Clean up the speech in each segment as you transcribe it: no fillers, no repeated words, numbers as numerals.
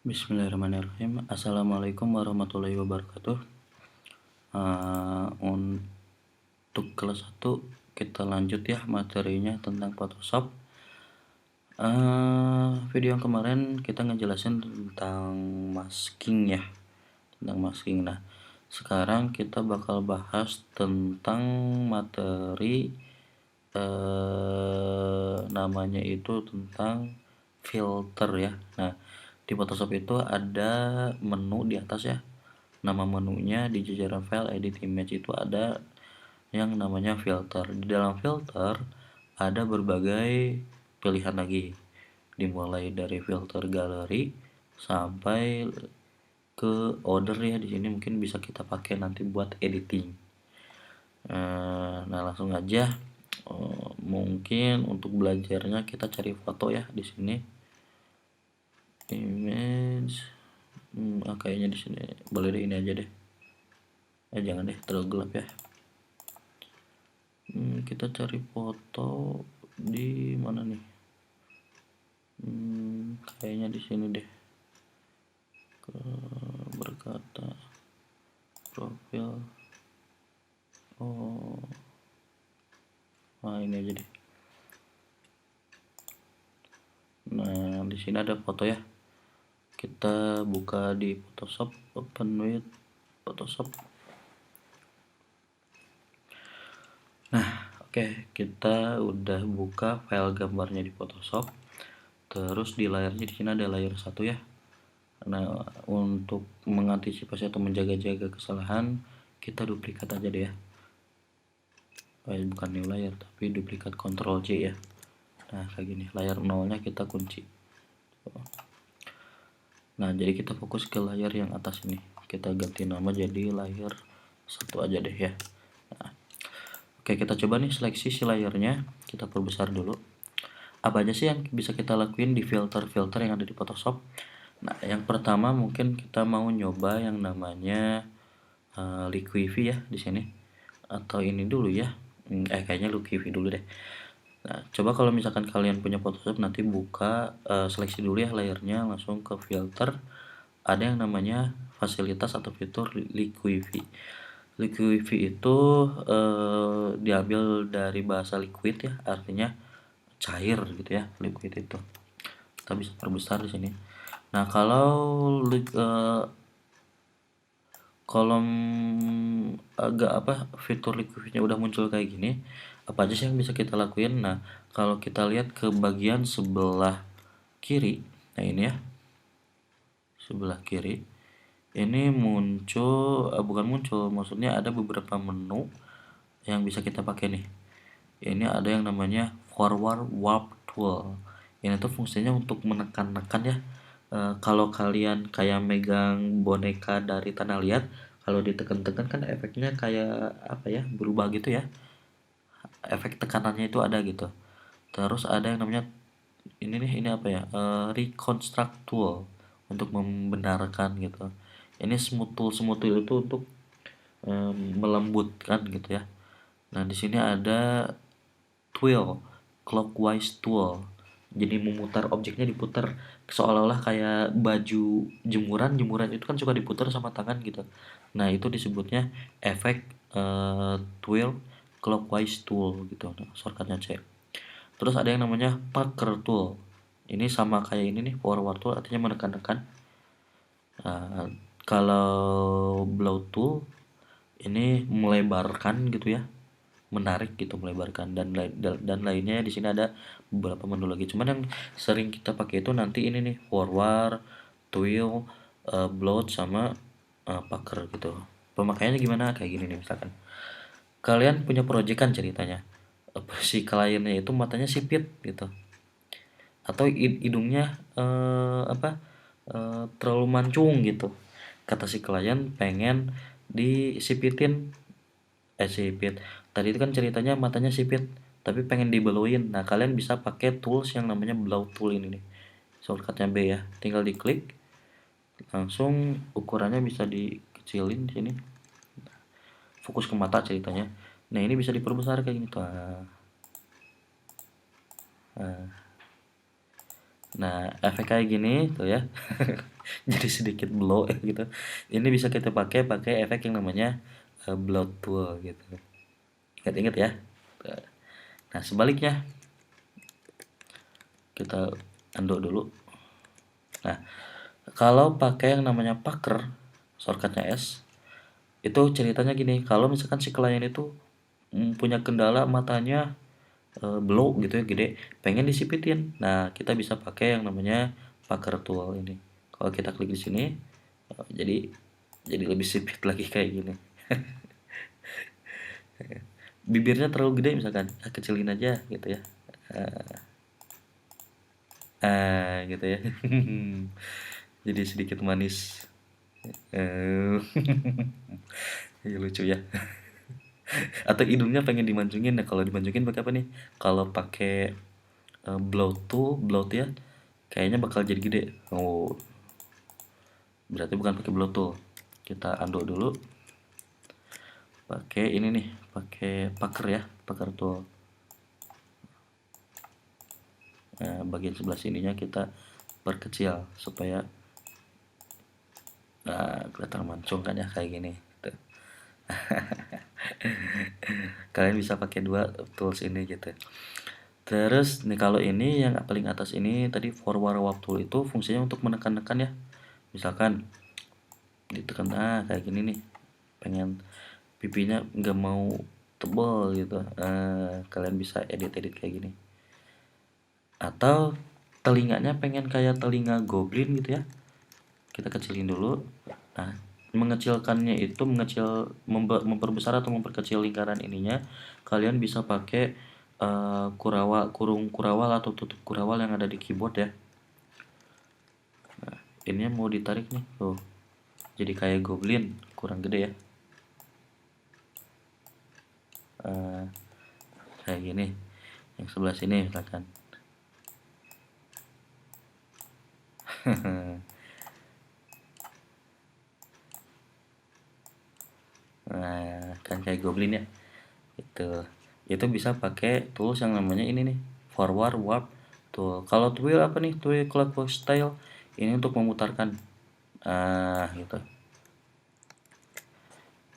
Bismillahirrahmanirrahim. Assalamualaikum warahmatullahi wabarakatuh. Untuk kelas 1 kita lanjut ya materinya tentang Photoshop. Video yang kemarin kita ngejelasin tentang masking ya, tentang masking. Nah, sekarang kita bakal bahas tentang materi namanya itu tentang filter ya. Nah, di Photoshop itu ada menu di atas ya. Nama menunya di jajaran file edit image itu ada yang namanya filter. Di dalam filter ada berbagai pilihan lagi. Dimulai dari filter galeri sampai ke order ya. Di sini mungkin bisa kita pakai nanti buat editing. Nah, langsung aja. Mungkin untuk belajarnya kita cari foto ya di sini. Image. Kayaknya di sini boleh deh, ini aja deh. Jangan deh, terlalu gelap ya. Kita cari foto di mana nih? Kayaknya di sini deh. Berkata profil. Ini aja deh. Nah, di sini ada foto ya. Kita buka di Photoshop, open with Photoshop. Nah, oke, kita udah buka file gambarnya di Photoshop. Terus di layarnya di sini ada layer 1 ya. Nah, untuk mengantisipasi atau menjaga-jaga kesalahan, kita duplikat aja deh ya. Bukan new layer, tapi duplikat Ctrl C ya. Nah, kayak gini, layar 0-nya kita kunci. Nah, jadi kita fokus ke layar yang atas ini. Kita ganti nama jadi layar 1 aja deh ya. Nah, oke, kita coba nih seleksi si layarnya. Kita perbesar dulu. Apa aja sih yang bisa kita lakuin di filter-filter yang ada di Photoshop? Nah, yang pertama mungkin kita mau nyoba yang namanya Liquify ya di sini. Atau ini dulu ya. Kayaknya Liquify dulu deh. Nah, coba kalau misalkan kalian punya Photoshop, nanti buka seleksi dulu ya layarnya, langsung ke filter. Ada yang namanya fasilitas atau fitur Liquify. Liquify itu diambil dari bahasa liquid ya, artinya cair gitu ya, liquid itu. Kita bisa perbesar di sini. Nah, kalau kolom fitur liquidnya udah muncul kayak gini, apa aja sih yang bisa kita lakuin? Nah, kalau kita lihat ke bagian sebelah kiri, nah ini ya, sebelah kiri ini muncul, bukan muncul, maksudnya ada beberapa menu yang bisa kita pakai nih. Ini ada yang namanya forward warp tool. Ini tuh fungsinya untuk menekan-nekan ya. Kalau kalian kayak megang boneka dari tanah liat, kalau ditekan-tekan kan efeknya kayak apa ya, berubah gitu ya. Efek tekanannya itu ada gitu. Terus ada yang namanya ini apa ya, reconstruct tool untuk membenarkan gitu. Ini smooth tool itu untuk melembutkan gitu ya. Nah, di sini ada twirl, clockwise tool. Jadi memutar, objeknya diputar seolah-olah kayak baju jemuran itu kan suka diputar sama tangan gitu. Nah, itu disebutnya efek twirl clockwise tool gitu. Nah, shortcutnya C. Terus ada yang namanya pucker tool. Ini sama kayak ini nih, forward tool artinya menekan-nekan. Nah, kalau blow tool ini melebarkan gitu ya, menarik gitu, melebarkan, dan lainnya. Di sini ada beberapa menu lagi, cuman yang sering kita pakai itu nanti ini nih, forward, twirl, bloat, sama pucker gitu. Pemakaiannya gimana? Kayak gini nih, misalkan kalian punya project kan ceritanya, si kliennya itu matanya sipit gitu, atau hidungnya terlalu mancung gitu. Kata si klien pengen disipitin, sipit. Tadi itu kan ceritanya matanya sipit, tapi pengen dibeloin. Nah, kalian bisa pakai tools yang namanya blow tool ini nih. Shortcutnya B ya. Tinggal diklik, langsung ukurannya bisa dikecilin di sini. Fokus ke mata ceritanya. Nah, ini bisa diperbesar kayak gini tuh. Nah, Nah, efek kayak gini tuh ya. Jadi sedikit blow gitu. Ini bisa kita pakai efek yang namanya blow tool gitu. Ingat-ingat ya. Nah, sebaliknya kita undo dulu. Nah, kalau pakai yang namanya Packer, shortcutnya S, itu ceritanya gini, kalau misalkan si klien itu punya kendala matanya blow gitu ya, gede, pengen disipitin. Nah, kita bisa pakai yang namanya Packer tool ini. Kalau kita klik di sini, jadi lebih sipit lagi kayak gini. Bibirnya terlalu gede misalkan, kecilin aja gitu ya. Gitu ya. Jadi sedikit manis. Eh, ya lucu ya. Atau hidungnya pengen dimancungin. Nah, kalau dimancungin pakai apa nih? Kalau pakai blow ya, kayaknya bakal jadi gede. Oh, berarti bukan pakai blow tool. Kita undo dulu. Pakai ini nih, pakai packer ya, packer tool. Nah, bagian sebelah sininya kita perkecil supaya kelihatan mancung kan ya kayak gini. Tuh. Kalian bisa pakai dua tools ini gitu. Terus nih kalau ini yang paling atas ini tadi forward warp tool itu fungsinya untuk menekan-nekan ya. Misalkan ditekan kayak gini nih. Pengen pipinya nggak mau tebal gitu. Kalian bisa edit-edit kayak gini. Atau telinganya pengen kayak telinga goblin gitu ya. Kita kecilin dulu. Nah, mengecilkannya itu memperbesar atau memperkecil lingkaran ininya, kalian bisa pakai kurung kurawal atau tutup kurawal yang ada di keyboard ya. Nah, ini mau ditarik nih tuh, jadi kayak goblin, kurang gede ya. Kayak gini, yang sebelah sini misalkan. Nah, kan kayak goblin ya. Itu bisa pakai tools yang namanya ini nih, forward warp tool. Kalau twill apa nih, twill clockwork style, ini untuk memutarkan. Gitu,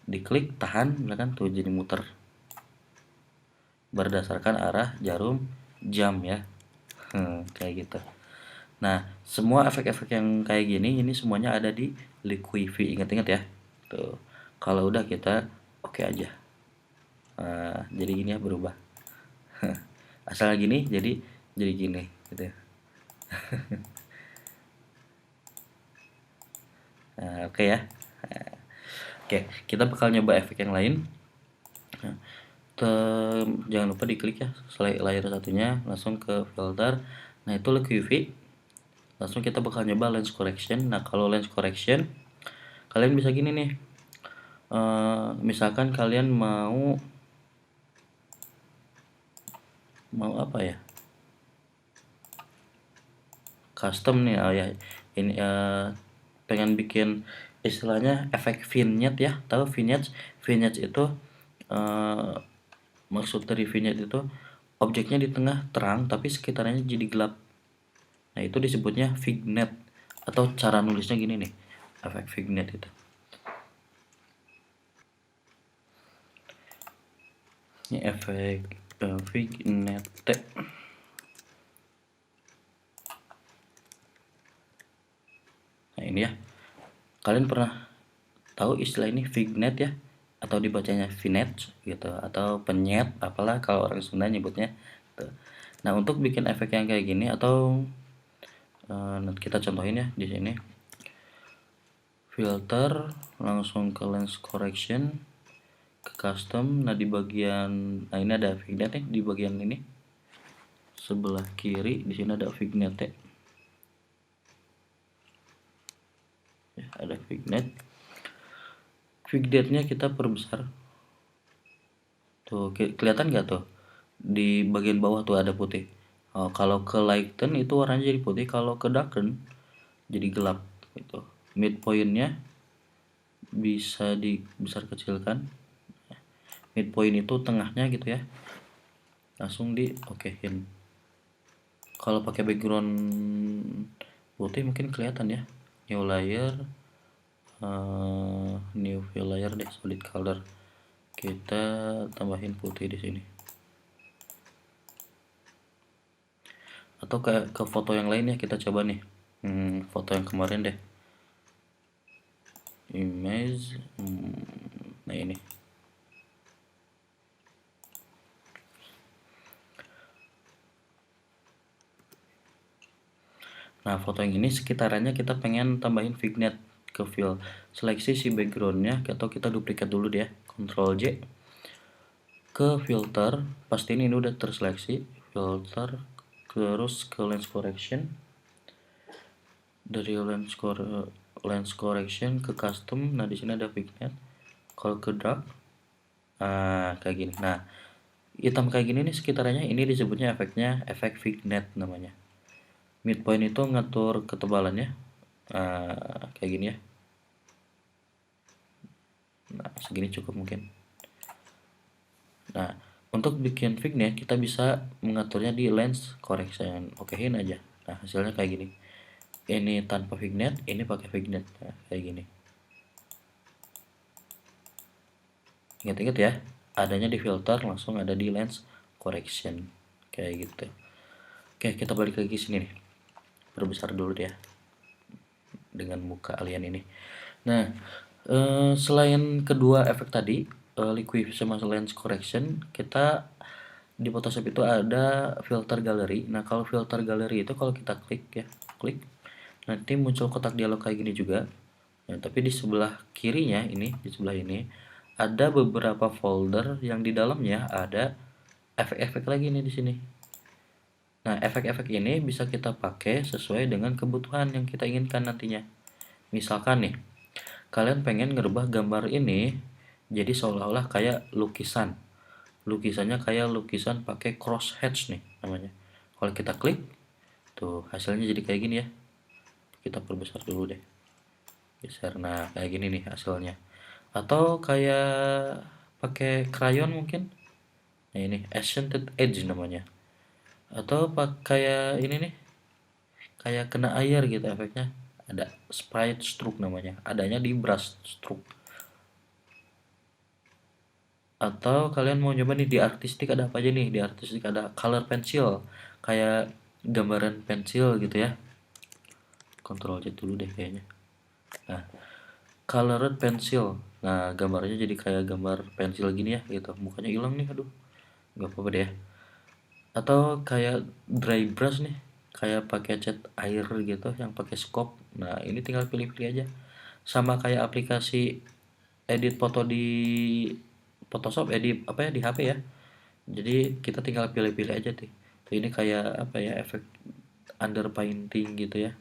diklik tahan misalkan tuh jadi muter berdasarkan arah jarum jam ya. Kayak gitu. Nah, semua efek-efek yang kayak gini ini semuanya ada di Liquify, ingat-ingat ya. Tuh, kalau udah kita oke aja. Jadi gini ya, berubah. Asal gini jadi gini gitu ya. Oke ya. Oke, kita bakal nyoba efek yang lain. Jangan lupa diklik ya, layar satunya langsung ke filter. Nah, itu Liquify. Langsung kita bakal nyoba lens correction. Nah, kalau lens correction kalian bisa gini nih. Misalkan kalian mau apa ya, custom nih ya, ini pengen bikin istilahnya efek vignette ya. Tahu vignette? Vignette itu maksud dari vignette itu objeknya di tengah terang tapi sekitarnya jadi gelap. Nah, itu disebutnya vignette, atau cara nulisnya gini nih, efek vignette itu. Ini efek vignette. Nah, ini ya. Kalian pernah tahu istilah ini vignette ya? Atau dibacanya vignette gitu, atau penyet, apalah kalau orang Sunda nyebutnya. Tuh. Nah, untuk bikin efek yang kayak gini atau kita contohin ya di sini. Filter, langsung ke lens correction, ke custom. Nah, di bagian ini ada vignette nih, di bagian ini. Sebelah kiri di sini ada vignette. Ya, ada vignette. Vignette-nya kita perbesar. Tuh, kelihatan nggak tuh? Di bagian bawah tuh ada putih. Kalau ke lighten itu warnanya jadi putih, kalau ke darken jadi gelap gitu. Midpoint-nya bisa dibesar kecilkan. Midpoint itu tengahnya gitu ya. Langsung di okein. Kalau pakai background putih mungkin kelihatan ya. New layer, new fill layer deh, solid color. Kita tambahin putih di sini. Atau ke foto yang lain ya, kita coba nih. Foto yang kemarin deh. Image, nah ini. Nah, foto yang ini sekitarannya kita pengen tambahin vignette ke fill. Seleksi si backgroundnya, atau kita duplikat dulu deh ya. Ctrl J. Ke filter, pastiin ini udah terseleksi. Filter, terus ke lens correction. Dari lens correction ke custom. Nah, di sini ada vignette. Kalau ke dark, kayak gini. Nah, hitam kayak gini nih sekitarannya, ini disebutnya efeknya efek vignette namanya. Midpoint itu ngatur ketebalannya, kayak gini ya. Nah, segini cukup mungkin. Nah, untuk bikin vignette kita bisa mengaturnya di lens correction. Okein aja. Nah, hasilnya kayak gini. Ini tanpa vignette, ini pakai vignette. Nah, kayak gini. Ingat-ingat ya, adanya di filter langsung ada di lens correction. Kayak gitu. Oke, kita balik lagi sini nih. Perbesar dulu deh ya. Dengan muka alien ini. Nah, selain kedua efek tadi, liquid sama lens correction, kita di Photoshop itu ada filter gallery. Nah, kalau filter gallery itu kalau kita klik ya, klik, nanti muncul kotak dialog kayak gini juga. Nah, tapi di sebelah kirinya ini, di sebelah ini ada beberapa folder yang di dalamnya ada efek-efek lagi nih di sini. Nah, efek-efek ini bisa kita pakai sesuai dengan kebutuhan yang kita inginkan nantinya. Misalkan nih, kalian pengen ngerubah gambar ini jadi seolah-olah kayak lukisan. Lukisannya kayak lukisan pakai cross hatch nih namanya. Kalau kita klik, tuh hasilnya jadi kayak gini ya. Kita perbesar dulu deh. Geser, nah kayak gini nih hasilnya. Atau kayak pakai crayon mungkin. Nah ini Accented Edge namanya. Atau kayak ini nih, kayak kena air gitu efeknya. Ada Sprite Stroke namanya. Adanya di Brush Stroke. Atau kalian mau nyoba nih di artistik ada apa aja nih? Di artistik ada color pencil, kayak gambaran pensil gitu ya. Ctrl Z dulu deh kayaknya. Nah, colored pencil. Nah, gambarnya jadi kayak gambar pensil gini ya gitu. Mukanya hilang nih, aduh. Gak apa-apa deh ya. Atau kayak dry brush nih, kayak pakai cat air gitu yang pakai scope. Nah, ini tinggal pilih-pilih aja. Sama kayak aplikasi edit foto di Photoshop, edit apa ya di HP ya. Jadi kita tinggal pilih-pilih aja tuh. Ini kayak apa ya, efek underpainting gitu ya.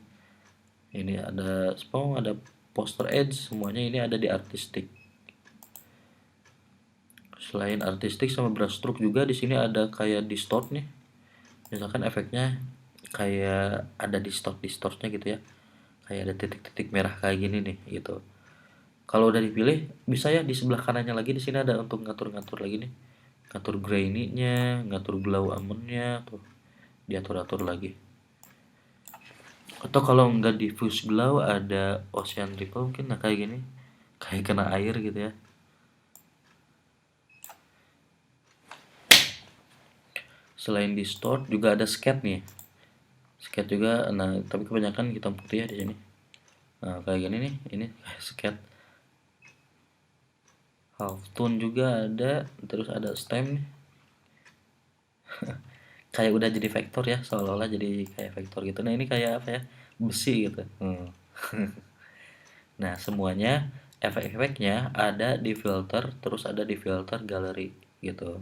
Ini ada spawn, ada poster edge, semuanya ini ada di artistic. Selain artistic sama brush stroke juga di sini ada kayak distort nih. Misalkan efeknya kayak ada distortnya gitu ya. Kayak ada titik-titik merah kayak gini nih gitu. Kalau udah dipilih bisa ya di sebelah kanannya lagi di sini ada untuk ngatur-ngatur lagi nih. Ngatur grainy-nya, ngatur glow amonnya tuh. Diatur-atur lagi. Atau kalau nggak diffuse glow ada ocean ripple mungkin, nah kayak gini. Kayak kena air gitu ya. Selain distort juga ada scat nih. Scat juga, nah tapi kebanyakan hitam putih ya di sini. Nah, kayak gini nih, ini scat. Half tone juga ada, terus ada stem nih. Kayak udah jadi vektor ya, seolah-olah jadi kayak vektor gitu. Nah, ini kayak apa ya? Besi gitu. Nah, semuanya efek-efeknya ada di filter, terus ada di filter gallery gitu.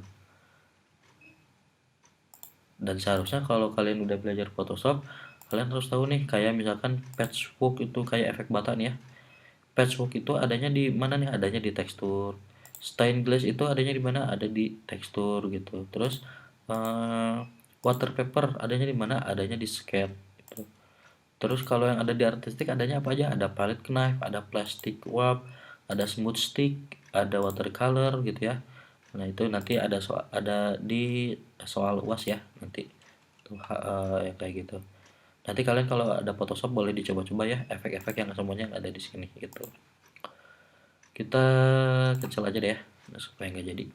Dan seharusnya kalau kalian udah belajar Photoshop, kalian harus tahu nih, kayak misalkan patchwork itu kayak efek bata nih ya. Patchwork itu adanya di mana nih? Adanya di tekstur. Stained glass itu adanya di mana? Ada di tekstur gitu. Terus water paper adanya di mana? Adanya di sketch gitu. Terus kalau yang ada di artistik adanya apa aja? Ada palette knife, ada plastic warp, ada smooth stick, ada watercolor gitu ya. Nah, itu nanti ada di soal UAS ya nanti. tuh yang kayak gitu. Nanti kalian kalau ada Photoshop boleh dicoba-coba ya, efek-efek yang semuanya ada di sini gitu. Kita cancel aja deh ya, supaya nggak jadi.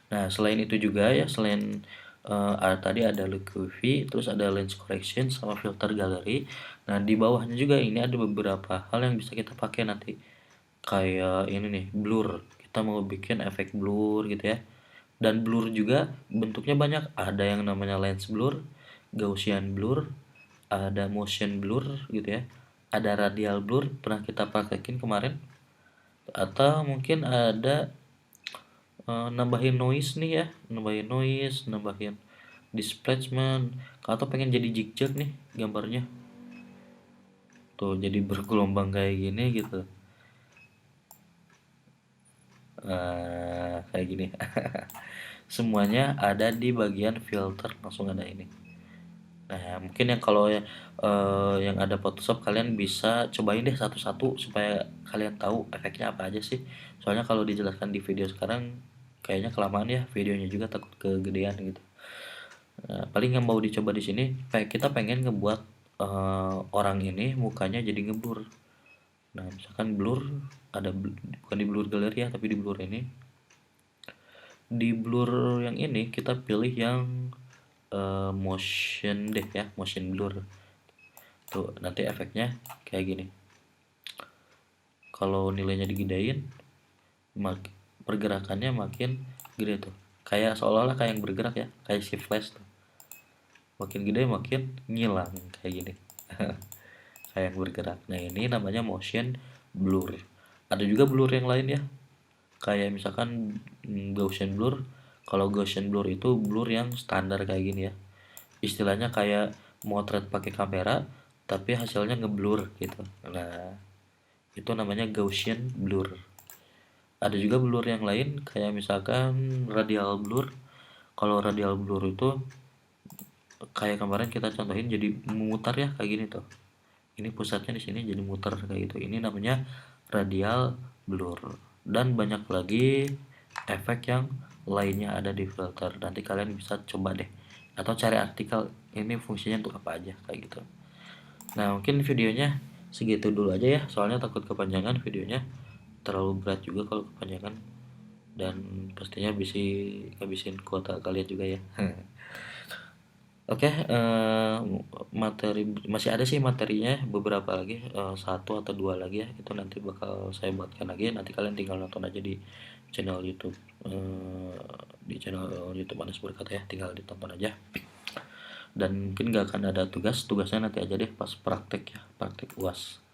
Nah, selain itu juga ya, selain tadi ada look UV, terus ada lens correction sama filter gallery. Nah, di bawahnya juga ini ada beberapa hal yang bisa kita pakai nanti. Kayak ini nih, blur. Kita mau bikin efek blur gitu ya. Dan blur juga bentuknya banyak. Ada yang namanya lens blur, Gaussian blur, ada motion blur gitu ya. Ada radial blur, pernah kita praktekin kemarin. Atau mungkin ada nambahin noise nih ya, nambahin displacement, atau pengen jadi zigzag nih gambarnya tuh, jadi bergelombang kayak gini gitu. Kayak gini. Semuanya ada di bagian filter, langsung ada ini. Nah, mungkin yang kalau yang ada Photoshop kalian bisa cobain deh satu-satu supaya kalian tahu efeknya apa aja sih. Soalnya kalau dijelaskan di video sekarang kayaknya kelamaan ya, videonya juga takut kegedean gitu. Nah, paling yang mau dicoba di sini, kita pengen ngebuat orang ini mukanya jadi ngeblur. Nah, misalkan blur, bukan di blur galeri ya, tapi di blur ini. Di blur yang ini kita pilih yang motion deh ya, motion blur. Tuh, nanti efeknya kayak gini. Kalau nilainya digedein, pergerakannya makin gede tuh. Kayak seolah-olah kayak yang bergerak ya, kayak si flash tuh. Makin gede makin ngilang kayak gini. Kayak yang bergerak. Nah, ini namanya motion blur. Ada juga blur yang lain ya. Kayak misalkan Gaussian blur. Kalau Gaussian blur itu blur yang standar kayak gini ya. Istilahnya kayak motret pakai kamera tapi hasilnya ngeblur gitu. Nah, itu namanya Gaussian blur. Ada juga blur yang lain kayak misalkan radial blur. Kalau radial blur itu kayak kemarin kita contohin jadi memutar ya kayak gini tuh. Ini pusatnya di sini jadi muter kayak gitu. Ini namanya radial blur. Dan banyak lagi efek yang lainnya ada di filter. Nanti kalian bisa coba deh atau cari artikel ini fungsinya untuk apa aja kayak gitu. Nah, mungkin videonya segitu dulu aja ya, soalnya takut kepanjangan videonya, terlalu berat juga kalau kepanjangan, dan pastinya bisa ngabisin kuota kalian juga ya. Oke, materi masih ada sih materinya beberapa lagi, satu atau dua lagi ya, itu nanti bakal saya buatkan lagi, nanti kalian tinggal nonton aja di channel YouTube, di channel YouTube Anas Berkata ya, tinggal ditonton aja. Dan mungkin gak akan ada tugasnya nanti aja deh pas praktek ya, praktek UAS.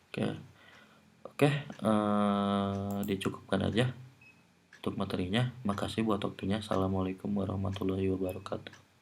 Oke, oke, dicukupkan aja untuk materinya. Makasih buat waktunya. Assalamualaikum warahmatullahi wabarakatuh.